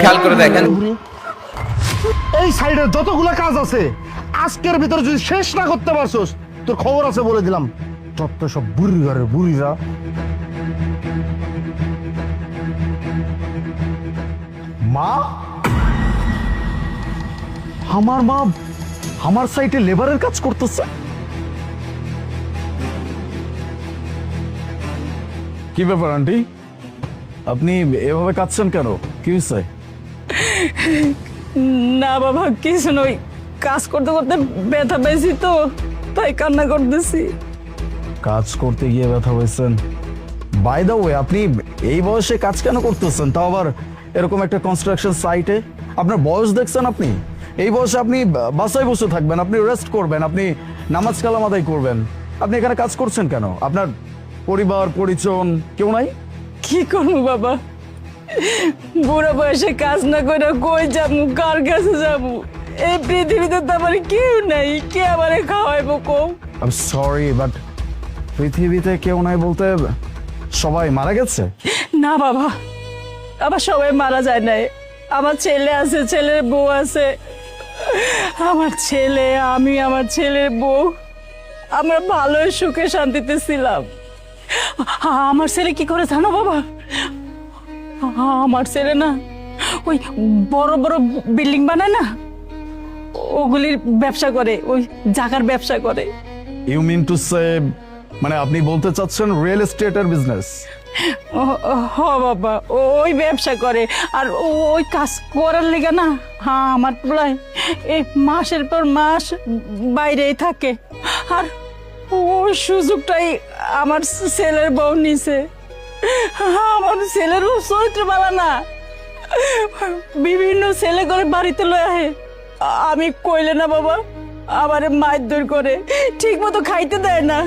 খেয়াল করে দেখেন, এই সাইডের যতগুলা কাজ আছে আজকের ভিতরে যদি শেষ না করতে পারছোস তোর খবর আছে বলে দিলাম। যত সব বুড়ি ঘরের বুড়িরা। মা, আমার মা আমার সাইটে লেবারের কাজ করতেছে। কি ব্যাপার আন্টি, আপনি এভাবে কাঁদছেন কেন? কি হয়েছে? না বাবা, কিছু নয়, কাজ করতে করতে ব্যথা পেয়েছি তো তাই কান্না করতেছি। কাজ করতে গিয়ে ব্যথা হয়েছেন? বাই দ্য ওয়ে, আপনি এই বয়সে কাজ কেন করতেছেন, তাও আবার এরকম একটা কনস্ট্রাকশন সাইটে? আপনার বয়স দেখছেন? আপনি এই বয়সে আপনি বাসায় বসে থাকবেন, আপনি রেস্ট করবেন, আপনি নামাজ কালাম আদায় করবেন। আপনি এখানে কাজ করছেন কেন? আপনার পরিবার পরিজন কেউ নাই? কি করবো বাবা, বুড়ো বয়সে কাজ না করে কই যাবো, কার কাছে যাবো? এই পৃথিবীতে তো আমার কেউ নাই, কে আমারে খাওয়াইবো কও? আই এম সরি, বাট পৃথিবীতে কেউ নাই বলতে সবাই মারা গেছে? না বাবা, আবার সবাই মারা যায় নাই। আমার ছেলে আছে, ছেলের বউ আছে। আমার ছেলে, আমি, আমার ছেলের বউ, আমরা ভালো সুখে শান্তিতে ছিলাম। আমার ছেলে কি করে জানো বাবা? আমার ছেলে না ওই বড় বড় বিল্ডিং বানায় না, ওগুলির ব্যবসা করে, ওই জায়গার ব্যবসা করে। ইউ মিন টু সে, মানে আপনি বলতে চাচ্ছেন রিয়েল এস্টেটের বিজনেস? হ বাবা, ওই ব্যবসা করে। আর ওই কাজ করার লেগে না, হ্যাঁ, আমার প্রায় এই মাসের পর মাস বাইরেই থাকে। আর ওই সুযোগটাই আমার ছেলের বউ নিছে। আমার ছেলের বউ চরিত্র ভালো না, বিভিন্ন ছেলে করে বাড়িতে লয়ে আহে। আমি কইলে না বাবা, আমারে মারধর করে, ঠিক মতো খাইতে দেয় না।